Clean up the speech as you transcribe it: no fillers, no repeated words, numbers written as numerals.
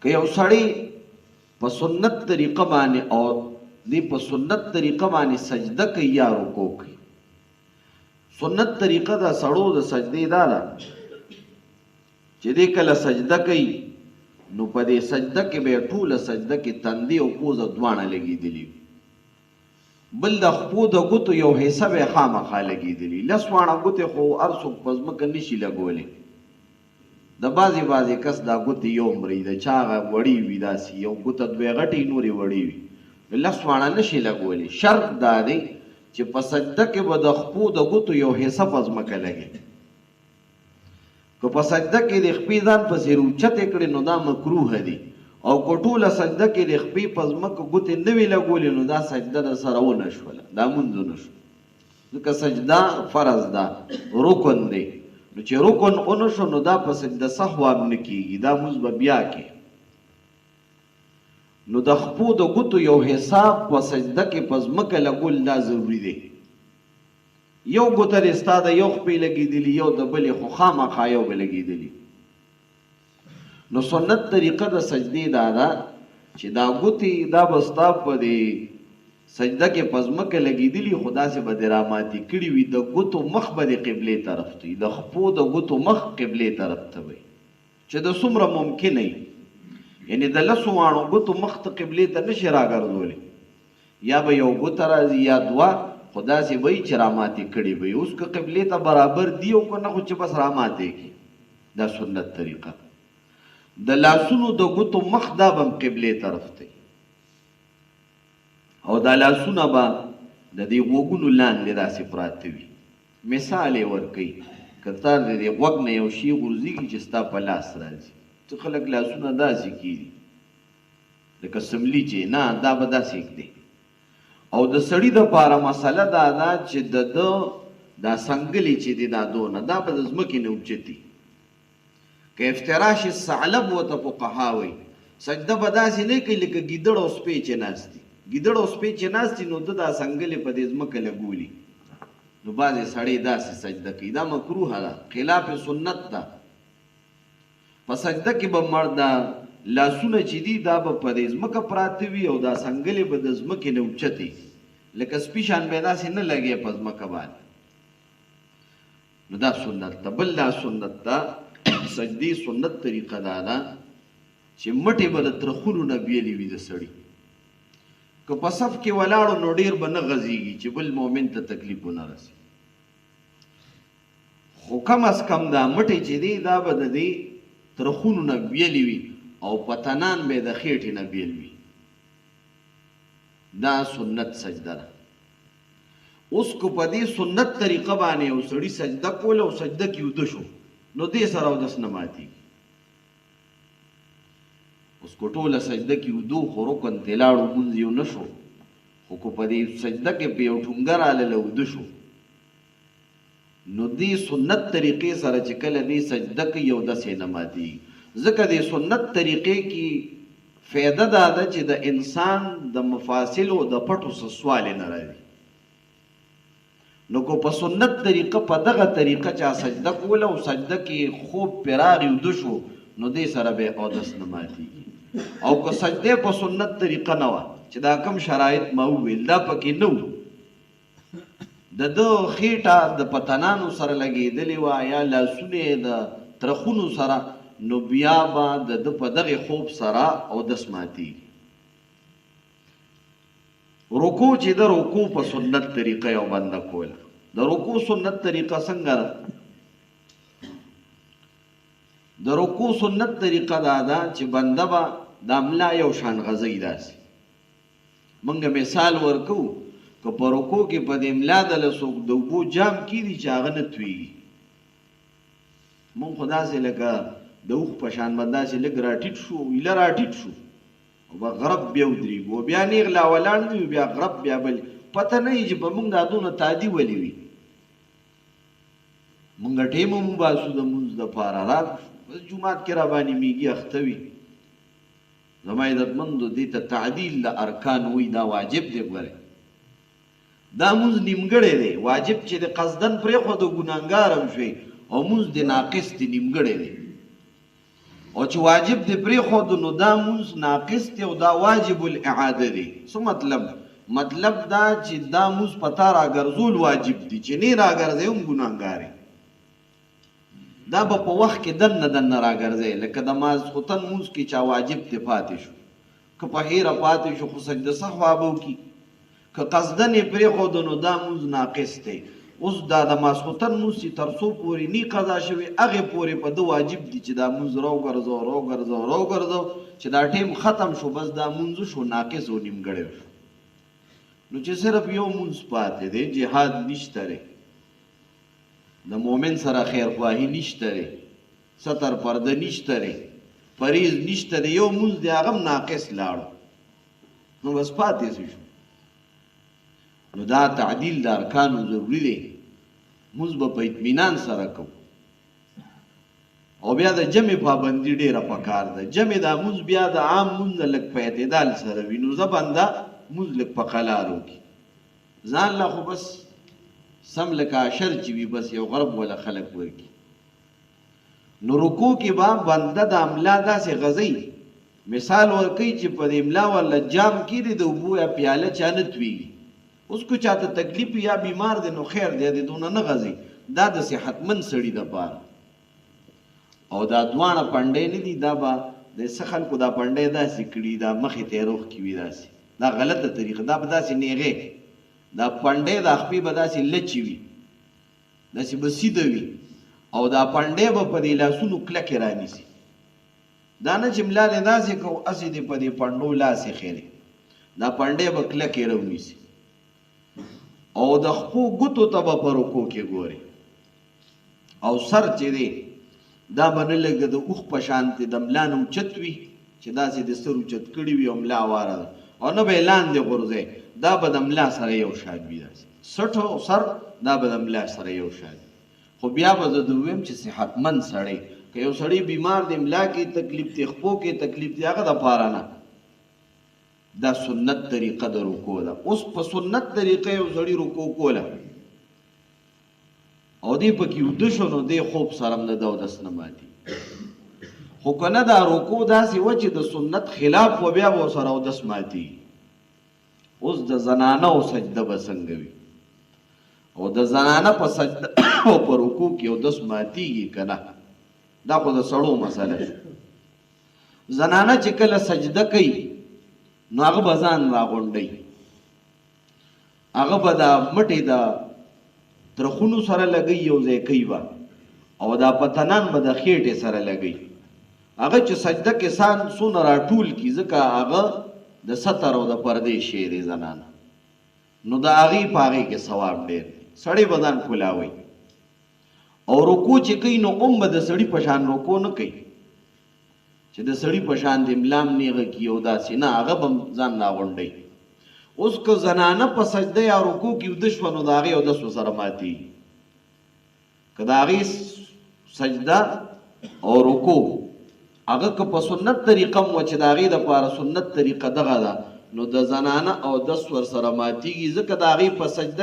که یو سړی په سنت طریقه باندې او دی په سنت طریقه باندې سجده کوي یا رکوع کوي. سنت طریقه دا سړو د سجدې دا ده چې دی کله سجده کوي نو په دې سجده کې به ټوله سجده کې تندي او پوزه دواړه لګېدلي وي، بل د خپو د ګوتو یو حصه به خامخا لګېدلي. لس واړه ګوتې خو هر څوک په ځمکه نشي لګولی، د بعضې کس دا ګوتې یو مري، د چا هغه وړي وي، داسې یو ګوته دوې غټې نورې وړي وي، لس واړه نشي لګولی. شرط دا دی چې په سجده کې به د خپو د ګوتو یو حصه په ځمکه لګي. که په سجده کې د خپې ځان پسې روچتې کړې نو دا مکروه دی، او که ټوله سجده کې د خپې په ځمکه ګوتې نه وي لګولې نو دا سجده د سره ونه شوله، دا مونځ ونه شو. ځکه سجده فرض ده، رکن دی، نو چې رکن ونه شو نو دا په سجده سهو هم نه کېږي، دا مونځ به بیا کې. نو د خپو د ګوتو یو حساب په سجده کې په ځمکه لګول دا ضروري دی. یو ګوته دې ستا د یو خپې لګېدلي، یو د بلې خو خامخا یو به لګېدلي. نو سنت طریقه د سجدې دا ده چې دا ګوتې دا به ستا په دې سجده کې په ځمکه لګېدلي، خو داسې به دې راماتې کړي وي، د ګوتو مخ به دې قبلې طرف ته وي، د خپو د ګوتو مخ قبلې طرف ته وي، چې د څومره ممکنه وي. یعنې د لسو واړو ګوتو مخ ته قبلې ته نشي راګرځولی، یا به یو ګوته راځي یا دوه، خو داسې به وي چې راماتې کړي به وي. اوس که قبلې ته برابر دي او که نه، خو چې بس راماتې کړي، دا سنت طریقه. د لاسونو د ګوتو مخ دا به هم قبلې طرف ته، او دا لاسونه به د دې غوږونو لاندې داسې پراته وي. مثال یې ورکوي، که تا د دې غوږ نه یو شي غورځېږي چې ستا په لاس راځي، څه خلک لاسونه داسې کېږي لکه سملي چې نه، دا به داسې ږدي. او د سړي دپاره مسله دا ده چې د ده دا څنګلې چې دی دا دونه دا به د ځمکې نه اوچتي. که افتراش ثعلب ورته فقها وایي، سجده به داسې نه کوي لکه ګیدړ او سپی چې ناست دي. ګیدړ او سپی چې ناست دي نو ده دا څنګلې په دې ځمکه لګولي، نو بعضې سړی داسې سجده کوي، دا مکروه ده، خلاف سنت ده. په سجده کې به مرده لاسونه چې دي دا به په دې ځمکه پراته وي، او دا څنګلې به د ځمکې نه اوچتې، لکه سپي شان به داسې نه لګي په ځمکه باندې. نو دا سنت ده. بل دا سنت ده، سجدې سنت طریقه دا ده چې مټې به د ترخونو نه بیلې وي د سړي. که په صف کې ولاړو نو ډېر به نه غځېږي چې بل مؤمن ته تکلیف ونه رسي، خو کم از کم دا مټې چې دی دا به د دې ترخونو نه بیلې وي، او پتنان به د خېټې نه بیل وي. دا سنت سجده ده. اوس که په دې سنت طریقه باندې یو سړي سجده کوله او سجده کې ویده شو نو دې سره اودس نه ماتېږي. اوس که ټوله سجده کې ویده خو رکن ته لاړو مونځ یې ونه شو، خو که په دې سجده کې په یو ټونګه راغله ویده شو نو دې سنت طریقې سره چې کله دې سجده کوي اودس یې نه ماتېږي. ځکه د سنت طریقې کې فایده دا ده چې د انسان د مفاصلو د پټو څه سوال نه راځي. نو که په سنت طریقه په دغه طریقه چا سجده کوله او سجده کې خوب پرې راغی ویده شو نو دې سره به اودس نه ماتېږي. او که سجدې په سنت طریقه نه وه چې دا کم شرایط ما وویل دا پکې نه وو، د ده خېټه د پتنانو سره لګېدلې وه یا لاسونه یې د ترخونو سره، نو بیا به د ده په دغې خوب سره اودس ماتېږي. رکوع چې د رکوع په سنت طریقه یو بنده کوله. د رکوع سنت طریقه څنګه ده؟ د رکوع سنت طریقه دا ده چې بنده به د ملا یو شان غځوي داسې. موږ مثال ورکوو، که په رکوع کې په دې ملا دله څوک د اوبو جام کېږي چې هغه نه تویږي، موږ خو داسې لکه د اوښ په شان به داسې لږ راټیټ شو، ایله راټیټ شو او به غرب بیا ودرېږو، بیا نیغ لا ولاړ نه وي، بیا غرب بیا بل پته نه وي چې په موږ دا دونه تادي ولې وي. موږ ټیم هم وباسو د مونځ دپاره، رات جومات کې راباندې میږي اخته وي. زما عزتمندو دې ته تعدیل د ارکان وایي، دا واجب دی. ګورئ دا مونځ نیمګړی دی، واجب چې د قصدن پرېښوده ګناهګار هم شوی، او مونځ د ناقص دی، نیمګړی دی. او چې واجب دی پرېښود نو دا مونځ ناقص دی او دا واجب الاعاده دی. څه مطلب دا چې دا مونځ په تا راګرځول واجب دی، چې نه راګرځې هم ګناهګار یې. دا به په وخت کې دننه راګرځې، لکه د ماسخوتن مونځ کې چا واجب دی پاتې شو، که په هیره پاتې شو خو سجده سهو به وکړي، که قصدن یې پرېښود نو دا مونځ ناقص دی. اوس دا د ماسخوتن مونځ چې تر څو پورې نی قضا شوي هغې پورې په ده واجب دي چې دا مونځ راوګرځو چې دا ټیم ختم شو، بس دا مونځ شو ناقص او نیمګړی شو. نو چې صرف یو مونځ پاتې دی، جهاد نشته دی، د مؤمن سره خیرخواهي نشته دی، ستر پرده نشته دی، فریض نشته دی، یو مونځ دی هغه هم ناقص لاړو، نو بس پاتې شو. نو دا تعدیل د ارکانو ضروري دی. مونځ به په اطمینان سره کوو او بیا د جمع پابندي ډېره پکار ده. جمع دا مونځ بیا د عام مونځ نه لږ په اعتدال سره وي، نو زه بنده مونځ لږ په قلار وکړي، ځان له خو بس سم لکه عشر چې وي بس یو غرب ولا خلک ورکړي. نو رکوع کې به بنده د املا داسې غځوي، مثال ورکوي چې په د املا ولا جام کې د اوبو یا پیاله چا نه تویږي. اوس کو چاته تکلیف یا بیمار دی نو خیر دی، د دونه نه غځي، دا د صحتمند سړي دپاره. او دا دواړه پنډۍ نه دي، دا به د څه خلکو دا پنډۍ داسې کړي، دا مخې ته یې روغ کې وي داسې، دا غلطه طریقه، دا به داسې نیغې، دا پنډۍ د خپې به داسې لچې وي، داسې به سیده وي، او دا پنډۍ به په دې لاسونو کلکې رانیسي. دا نه چې ملا دې داسې کوو هسې دې په دې پنډو لاس یې خیرې، دا پنډۍ به کلکې راونیسي. او د خپو ګوتو ته به په رکوع کې ګوري، او سر چې دی دا به نه لږ د اوښ په شانتې د ملا نه اوچت وي، چې داسې د سر اوچت کړي وي او ملا واره ده، او نه به یې لاندې غورځوي، دا به د ملا سره یو شان وي، داسې سټ او سر دا به د ملا سره یو شان وي. خو بیا به زه د ویم چې صحتمند سړی، که یو سړی بیمار دی، ملا کې تکلیف دی، خپو کې تکلیف دی، هغه دپاره نه، دا سنت طریقه د رکوع ده. اوس په سنت طریقه یو سړي رکوع کوله او دی پکې وده شو، نو دی خوب سره هم د ده اودس نه ماتي. خو که نه دا رکوع داسې وه چې د سنت خلاف و، بیا به ورسره اودس ماتي. اوس د زنانو سجده به څنګه وي، او د زنانه په سجده او په رکوع کې اودس ماتیږي که نه، دا خو د سړو مسله شو. زنانه چې کله سجده کوي نو هغه به ځان راغونډوي، هغه به دا مټې د ترخونو سره لګوي، یو ځای کوي به، او دا پتنان به د خېټې سره لګوي. هغه چې سجده کې سان څونه راټول کړي، ځکه هغه د ستر او د پردې شی دی زنانه، نو د هغې په هغې کې ثواب ډېر دی. سړی به ځان پولاوي، او رکوع چې کوي نو هم به د سړي په شان رکوع نه کوي چې د سړي په شان د املام نیغه کي او داسې نه، هغه به ځان راغونډوي. اوس که زنانه په سجده یا رکوع کې وده شوه نو د هغې اودس ورسره ماتېږي. که د هغې سجده او رکوع هغه که په سنت طریقه م وه چې د هغې دپاره سنت طریقه دغه ده، نو د زنانه اودس ورسره ماتېږي، ځکه د هغې په سجده